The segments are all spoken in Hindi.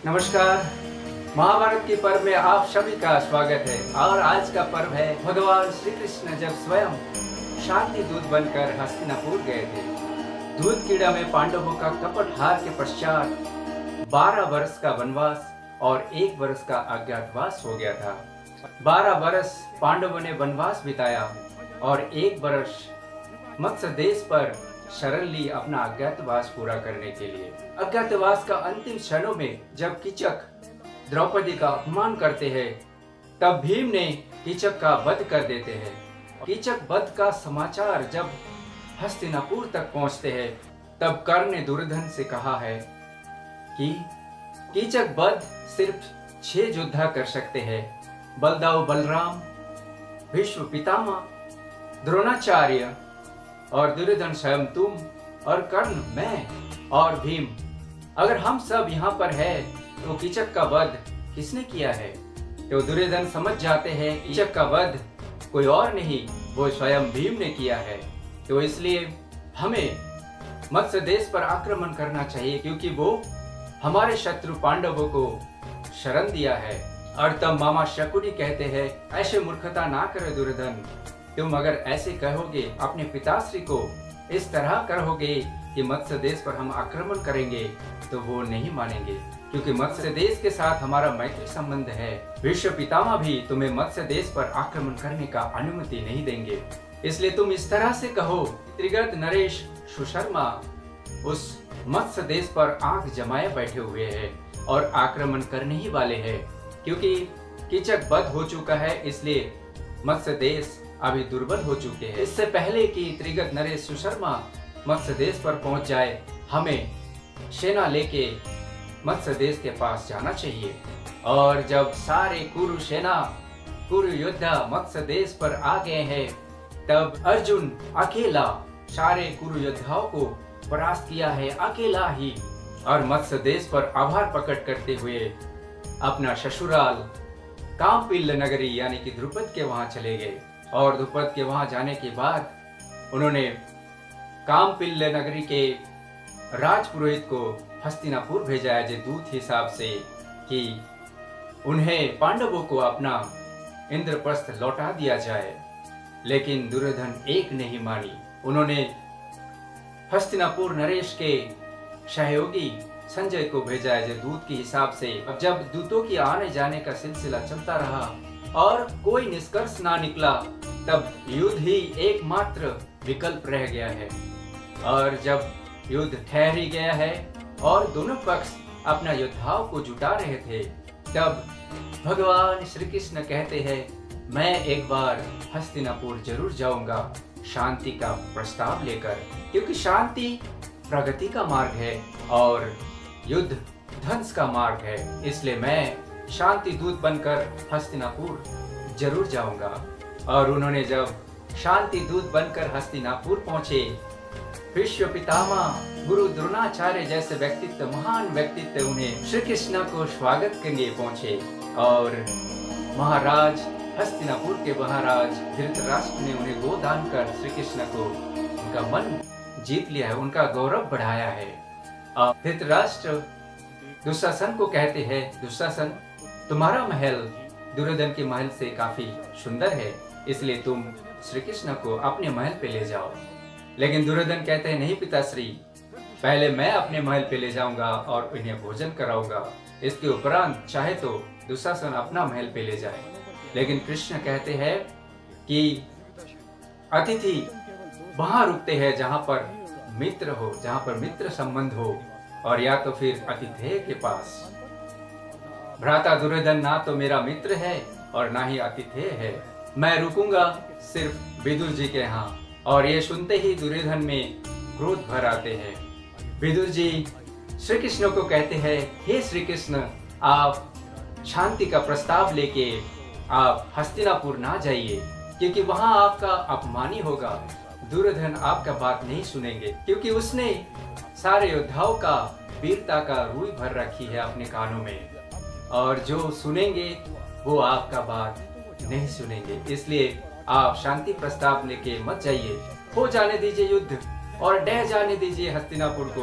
नमस्कार। महाभारत के पर्व में आप सभी का स्वागत है। और आज का पर्व है भगवान श्री कृष्ण जब स्वयं शांति दूत बनकर हस्तिनापुर गए थे। दूत कीड़ा में पांडवों का कपट हार के पश्चात 12 वर्ष का वनवास और 1 वर्ष का अज्ञातवास हो गया था। 12 वर्ष पांडवों ने वनवास बिताया और 1 वर्ष मत्स्य देश पर शरण ली अपना अज्ञातवास पूरा करने के लिए। अज्ञातवास का अंतिम क्षणों में जब कीचक द्रौपदी का अपमान करते हैं, तब भीम ने कीचक का वध कर देते हैं। कीचक वध का समाचार जब हस्तिनापुर तक पहुंचते हैं, तब कर्ण ने दुर्योधन से कहा है कि कीचक वध सिर्फ 6 योद्धा कर सकते हैं। बलदाव बलराम, भीष्म पितामह, द्रोणाचार्य और दुर्योधन स्वयं तुम और कर्ण मैं और भीम, अगर हम सब यहाँ पर है तो कीचक का वध किसने किया है? तो दुर्योधन समझ जाते हैं कीचक का वध कोई और नहीं, वो स्वयं भीम ने किया है। तो इसलिए हमें मत्स्य देश पर आक्रमण करना चाहिए, क्योंकि वो हमारे शत्रु पांडवों को शरण दिया है। और तब मामा शकुनी कहते हैं, ऐसे मूर्खता ना करे दुर्योधन, तुम अगर ऐसे कहोगे, अपने पिताश्री को इस तरह कहोगे कि मत्स्य देश पर हम आक्रमण करेंगे, तो वो नहीं मानेंगे, क्योंकि मत्स्य देश के साथ हमारा मैत्री संबंध है। भीष्म पितामह भी तुम्हें मत्स्य देश पर आक्रमण करने का अनुमति नहीं देंगे। इसलिए तुम इस तरह से कहो। त्रिगर्त नरेश सुशर्मा उस मत्स्य देश पर आंख जमाए बैठे हुए हैं और आक्रमण करने ही वाले हैं, क्योंकि कीचक वध हो चुका है, इसलिए मत्स्य देश अभी दुर्बल हो चुके हैं। इससे पहले कि त्रिगर्त नरेश सुशर्मा मत्स्य देश पर पहुंच जाए, हमें सेना लेके मत्स्य देश के पास जाना चाहिए। और जब सारे कुरु सेना, कुरु योद्धा मत्स्य देश पर आ गए हैं, तब अर्जुन अकेला सारे कुरु योद्धाओं को परास्त किया है, अकेला ही। और मत्स्य देश पर आभार प्रकट करते हुए अपना ससुराल कामपिल्ल नगरी यानी कि द्रुपद के वहां चले गए। और द्रुपद के वहां जाने के बाद उन्होंने कामपिल्ल नगरी के राजपुरोहित को हस्तिनापुर भेजा है जो दूत हिसाब से, कि उन्हें पांडवों को अपना इंद्रप्रस्थ लौटा दिया जाए। लेकिन दुर्योधन एक नहीं मानी। उन्होंने हस्तिनापुर नरेश के सहयोगी संजय को भेजा है जो दूत के हिसाब से। अब जब दूतों की आने जाने का सिलसिला चलता रहा और कोई निष्कर्ष ना निकला, तब युद्ध ही एकमात्र विकल्प रह गया है। और जब युद्ध ठहर ही गया है और दोनों पक्ष अपना योद्धाओं को जुटा रहे थे, तब भगवान श्री कृष्ण कहते हैं, मैं एक बार हस्तिनापुर जरूर जाऊंगा शांति का प्रस्ताव लेकर, क्योंकि शांति प्रगति का मार्ग है और युद्ध ध्वंस का मार्ग है। इसलिए मैं शांति दूत बनकर हस्तिनापुर जरूर जाऊंगा। और उन्होंने जब शांति दूत बनकर हस्तिनापुर पहुंचे, भीष्म पितामह, गुरु द्रोणाचार्य जैसे व्यक्तित्व, महान व्यक्तित्व उन्हें श्री कृष्ण को स्वागत करने पहुंचे। और महाराज हस्तिनापुर के महाराज धृतराष्ट्र ने उन्हें गोदान कर श्री कृष्ण को उनका मन जीत लिया है, उनका गौरव बढ़ाया है। और धृतराष्ट्र दुशासन को कहते हैं, दुशासन तुम्हारा महल दुर्योधन के महल से काफी सुंदर है, इसलिए तुम श्री कृष्ण को अपने महल पे ले जाओ। लेकिन दुर्योधन कहते हैं, नहीं पिताश्री, पहले मैं अपने महल पे ले जाऊंगा और इन्हें भोजन कराऊंगा, इसके उपरांत चाहे तो दुशासन अपना महल पे ले जाए। लेकिन कृष्ण कहते हैं कि अतिथि वहां रुकते हैं जहां पर मित्र हो, जहां पर मित्र संबंध हो, और या तो फिर अतिथेय के पास। भ्राता दुर्योधन ना तो मेरा मित्र है और ना ही अतिथेय है, मैं रुकूंगा सिर्फ विदुर जी के यहाँ। और ये सुनते ही दुर्योधन में क्रोध भर आते हैं। विदुर जी श्री कृष्ण को कहते हैं, हे श्री कृष्ण, आप शांति का प्रस्ताव लेके आप हस्तिनापुर ना जाइए, क्योंकि वहां आपका अपमान ही होगा। दुर्योधन आपका बात नहीं सुनेंगे, क्योंकि उसने सारे योद्धाओं का वीरता का रूई भर रखी है अपने कानों में, और जो सुनेंगे वो आपका बात नहीं सुनेंगे। इसलिए आप शांति प्रस्ताव लेके मत जाइए, हो जाने दीजिए युद्ध। और ढह जाने दीजिए हस्तिनापुर को,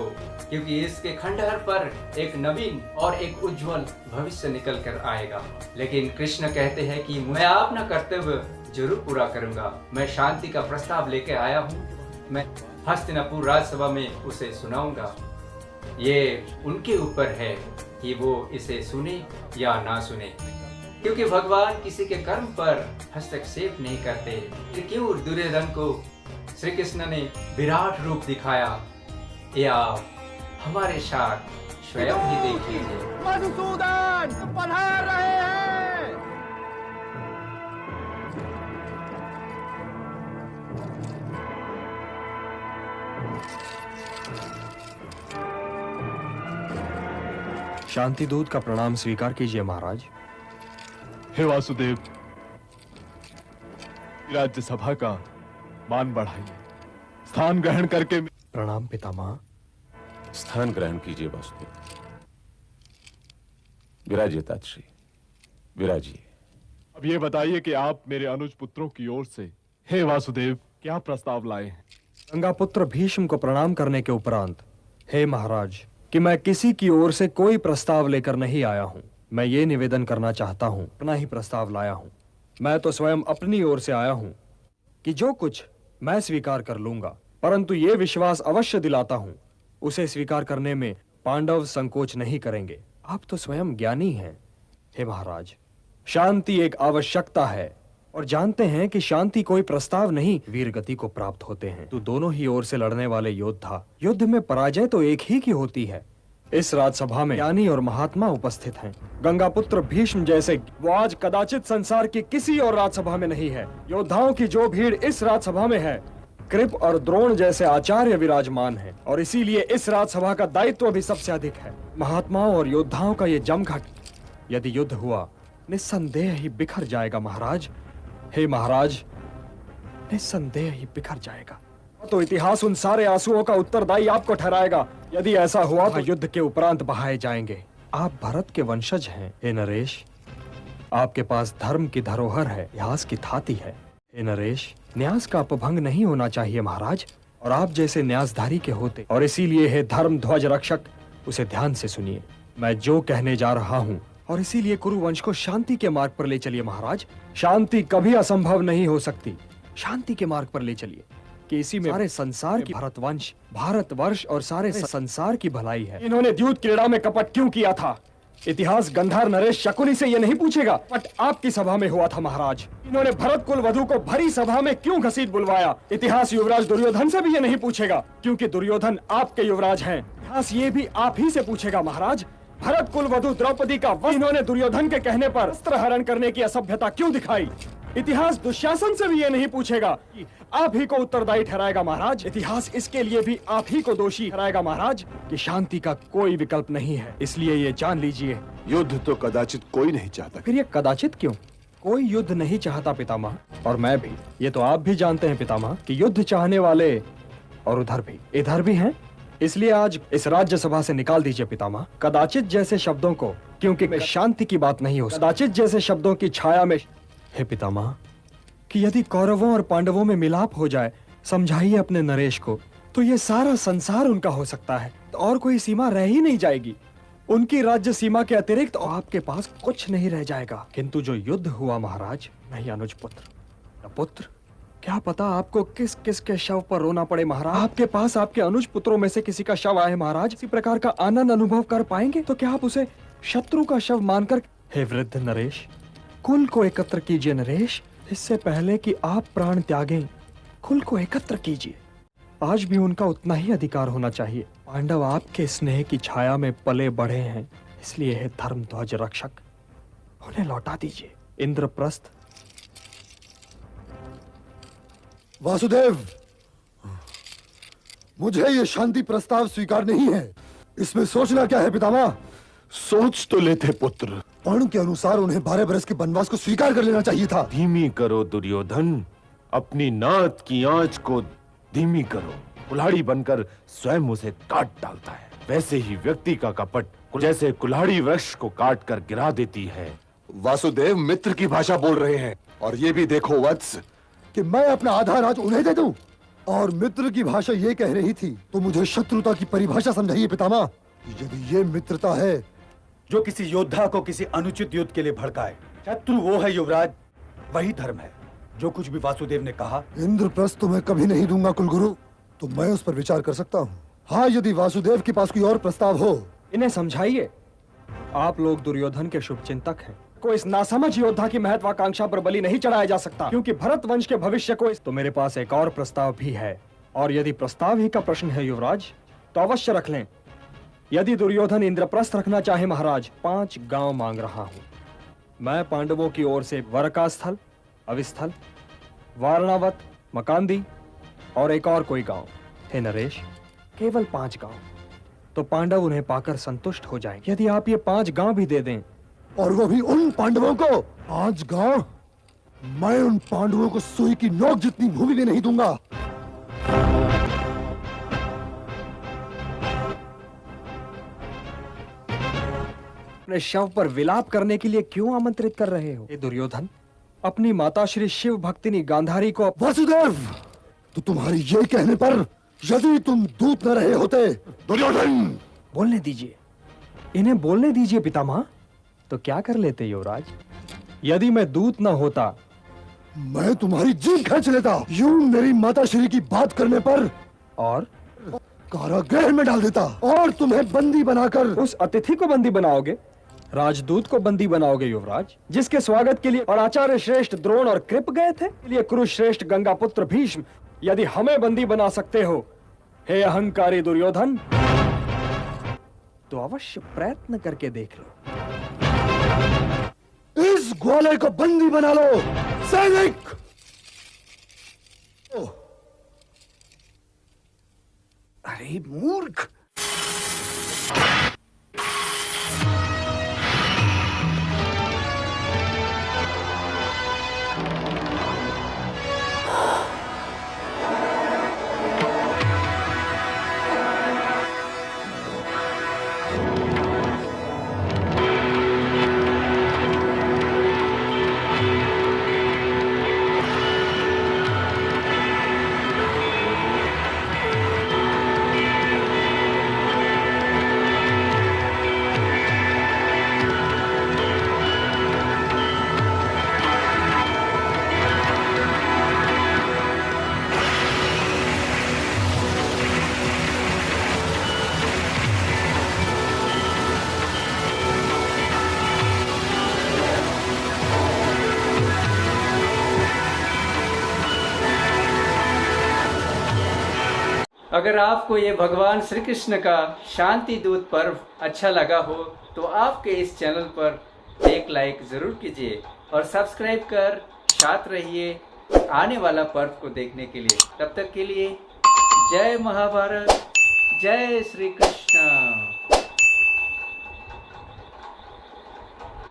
क्योंकि इसके खंडहर पर एक नवीन और एक उज्जवल भविष्य निकल कर आएगा। लेकिन कृष्ण कहते हैं कि मैं अपना कर्तव्य जरूर पूरा करूंगा। मैं शांति का प्रस्ताव लेके आया हूँ, मैं हस्तिनापुर राज्यसभा में उसे सुनाऊंगा। ये उनके ऊपर है कि वो इसे सुने या ना सुने, क्योंकि भगवान किसी के कर्म पर हस्तक्षेप नहीं करते। फिर क्यों दुर्योधन को श्री कृष्ण ने विराट रूप दिखाया, या हमारे साथ स्वयं ही देख लीजिए। मधुसूदन पधार रहे हैं। शांति दूत का प्रणाम स्वीकार कीजिए महाराज। हे वासुदेव, राज्यसभा का मान बढ़ाइए, स्थान ग्रहण करके। प्रणाम पितामह। स्थान ग्रहण कीजिए वासुदेव। विराजिए तातश्री, विराजिए। अब ये बताइए कि आप मेरे अनुज पुत्रों की ओर से, हे वासुदेव, क्या प्रस्ताव लाए हैं? गंगापुत्र भीष्म को प्रणाम करने के उपरांत, हे महाराज, कि मैं किसी की ओर से कोई प्रस्ताव लेकर नहीं आया हूं। मैं ये निवेदन करना चाहता हूं, अपना ही प्रस्ताव लाया हूं। मैं तो स्वयं अपनी ओर से आया हूं कि जो कुछ मैं स्वीकार कर लूंगा, परंतु ये विश्वास अवश्य दिलाता हूं, उसे स्वीकार करने में पांडव संकोच नहीं करेंगे। आप तो स्वयं ज्ञानी हैं। हे महाराज, शांति एक आवश्यकता है और जानते हैं कि शांति कोई प्रस्ताव नहीं, वीर गति को प्राप्त होते हैं। तो दोनों ही ओर से लड़ने वाले योद्धा, युद्ध में पराजय तो एक ही की होती है। इस राजसभा में ज्ञानी और महात्मा उपस्थित हैं। गंगापुत्र भीष्म जैसे वो आज कदाचित संसार की किसी और राजसभा में नहीं है। योद्धाओं की जो भीड़ इस राजसभा में है, कृप और द्रोण जैसे आचार्य विराजमान हैं, और इसीलिए इस राजसभा का दायित्व भी सबसे अधिक है। महात्माओं और योद्धाओं का ये जमघट, यदि युद्ध हुआ, निस्संदेह ही बिखर जाएगा महाराज। हे महाराज, निस्संदेह ही बिखर जाएगा। तो इतिहास उन सारे आंसुओं का उत्तरदायी आपको ठहराएगा। यदि ऐसा हुआ तो युद्ध के उपरांत बहाए जाएंगे। आप भरत के वंशज हैं हे नरेश। आपके पास धर्म की धरोहर है, इतिहास की थाती है। हे नरेश, न्यास का अपभंग नहीं होना चाहिए महाराज, और आप जैसे न्यासधारी के होते। और इसीलिए हे धर्म ध्वज रक्षक, उसे ध्यान से सुनिए। मैं जो कहने जा रहा हूँ, और इसीलिए कुरुवंश को शांति के मार्ग पर ले चलिए महाराज। शांति कभी असंभव नहीं हो सकती। शांति के मार्ग पर ले चलिए कि इसी में सारे संसार की भरतवंश, भारतवर्ष और सारे संसार की भलाई है। इन्होंने द्यूत क्रीड़ा में कपट क्यों किया था? इतिहास गंधार नरेश शकुनी से ये नहीं पूछेगा, बट आपकी सभा में हुआ था महाराज। इन्होंने भरत कुल वधु को भरी सभा में क्यों घसीट बुलवाया? इतिहास युवराज दुर्योधन से भी ये नहीं पूछेगा, क्योंकि दुर्योधन आपके युवराज हैं। इतिहास ये भी आप ही से पूछेगा महाराज। भरत कुल वधु द्रौपदी का वध इन्होंने दुर्योधन के कहने पर अस्त्र हरण करने की असभ्यता क्यों दिखाई? इतिहास दुशासन से भी ये नहीं पूछेगा, आप ही को उत्तरदायी ठहराएगा महाराज। इतिहास इसके लिए भी आप ही को दोषी ठहराएगा महाराज कि शांति का कोई विकल्प नहीं है। इसलिए ये जान लीजिए, युद्ध तो कदाचित कोई नहीं चाहता। फिर ये कदाचित क्यों? कोई युद्ध नहीं चाहता पितामह, और मैं भी। ये तो आप भी जानते हैं पितामह कि युद्ध चाहने वाले और उधर भी इधर भी हैं। इसलिए आज इस राज्यसभा से निकाल दीजिए पितामह कदाचित जैसे शब्दों को, क्योंकि शांति की बात नहीं हो। कदाचित जैसे शब्दों की छाया में, हे पितामह, कि यदि कौरवों और पांडवों में मिलाप हो जाए, समझाइए अपने नरेश को, तो ये सारा संसार उनका हो सकता है, तो और कोई सीमा रह ही नहीं जाएगी। उनकी राज्य सीमा के अतिरिक्त आपके पास कुछ नहीं रह जाएगा। किंतु जो युद्ध हुआ महाराज, नहीं अनुज पुत्र, पुत्र, क्या पता आपको किस किस के शव पर रोना पड़े महाराज। आपके पास आपके अनुज पुत्रों में से किसी का शव आए महाराज, इसी प्रकार का आनंद अनुभव कर पाएंगे तो क्या आप उसे शत्रु का शव मानकर? हे वृद्ध नरेश, कुल को एकत्र कीजिए नरेश, इससे पहले कि आप प्राण त्यागें, कुल को एकत्र कीजिए। आज भी उनका उतना ही अधिकार होना चाहिए। पांडव आपके स्नेह की छाया में पले बढ़े हैं, इसलिए हे धर्म ध्वज रक्षक, उन्हें लौटा दीजिए। इंद्रप्रस्थ। वासुदेव, मुझे ये शांति प्रस्ताव स्वीकार नहीं है। इसमें सोचना क्या है पितामह? सोच तो लेते पुत्र। पर्ण के अनुसार उन्हें 12 बरस के वनवास को स्वीकार कर लेना चाहिए था। धीमी करो दुर्योधन, अपनी नाद की आंच को धीमी करो। कुल्हाड़ी बनकर स्वयं उसे काट डालता है, वैसे ही व्यक्ति का कपट जैसे कुल्हाड़ी वृक्ष को काट कर गिरा देती है। वासुदेव मित्र की भाषा बोल रहे हैं। और ये भी देखो वत्स कि मैं अपना आधा राज उन्हें दे दूं। और मित्र की भाषा ये कह रही थी तो मुझे शत्रुता की परिभाषा समझाइए पितामह। यदि ये मित्रता है जो किसी योद्धा को किसी अनुचित युद्ध के लिए भड़काए, शत्रु वो है युवराज, वही धर्म है। जो कुछ भी वासुदेव ने कहा, इंद्रप्रस्थ तो मैं कभी नहीं दूंगा कुलगुरु, तो मैं उस पर विचार कर सकता हूँ। हाँ, यदि वासुदेव के पास कोई और प्रस्ताव हो। इन्हें समझाइए, आप लोग दुर्योधन के शुभचिंतक हैं। को इस नासमझ योद्धा की महत्वाकांक्षा पर बलि नहीं चढ़ाया जा सकता, क्योंकि भरत वंश के भविष्य को तो मेरे पास एक और प्रस्ताव भी है। और यदि प्रस्ताव ही का प्रश्न है युवराज, तो अवश्य रख लें। यदि दुर्योधन इंद्रप्रस्थ रखना चाहे महाराज, 5 गांव मांग रहा हूं। मैं पांडवों की ओर से वरकास्थल, अविस्थल, वारणावत, मकांदी और एक और कोई गांव। हे नरेश, केवल 5 गांव, तो पांडव उन्हें पाकर संतुष्ट हो जाएंगे। यदि आप ये 5 गांव भी दे दें, और वो भी उन पांडवों को 5 गांव, मैं उन पांडवों को सुई की नोक जितनी भूमि भी नहीं दूंगा। अपने शव पर विलाप करने के लिए क्यों आमंत्रित कर रहे हो? ये दुर्योधन, अपनी माता श्री शिव भक्तिनी गांधारी को वासुदेव, तो तुम्हारी ये कहने पर यदि तुम दूत न रहे होते दुर्योधन। बोलने दीजिए, इन्हें बोलने दीजिए पितामह। तो क्या कर लेते युवराज? यदि मैं दूत न होता, मैं तुम्हारी जीभ खींच लेता। यूं मेरी माता श्री की बात करने पर और कारागृह में डाल देता, और तुम्हें बंदी बनाकर। उस अतिथि को बंदी बनाओगे? राजदूत को बंदी बनाओगे युवराज, जिसके स्वागत के लिए और आचार्य श्रेष्ठ द्रोण और कृप गए थे? लिए कुरुश्रेष्ठ गंगा पुत्र भीष्म, यदि हमें बंदी बना सकते हो हे अहंकारी दुर्योधन, तो अवश्य प्रयत्न करके देख लो। इस ग्वाले को बंदी बना लो सैनिक। अरे मूर्ख, अगर आपको ये भगवान श्री कृष्ण का शांति दूत पर्व अच्छा लगा हो तो आपके इस चैनल पर एक लाइक ज़रूर कीजिए और सब्सक्राइब कर साथ रहिए आने वाला पर्व को देखने के लिए। तब तक के लिए जय महाभारत, जय श्री कृष्ण।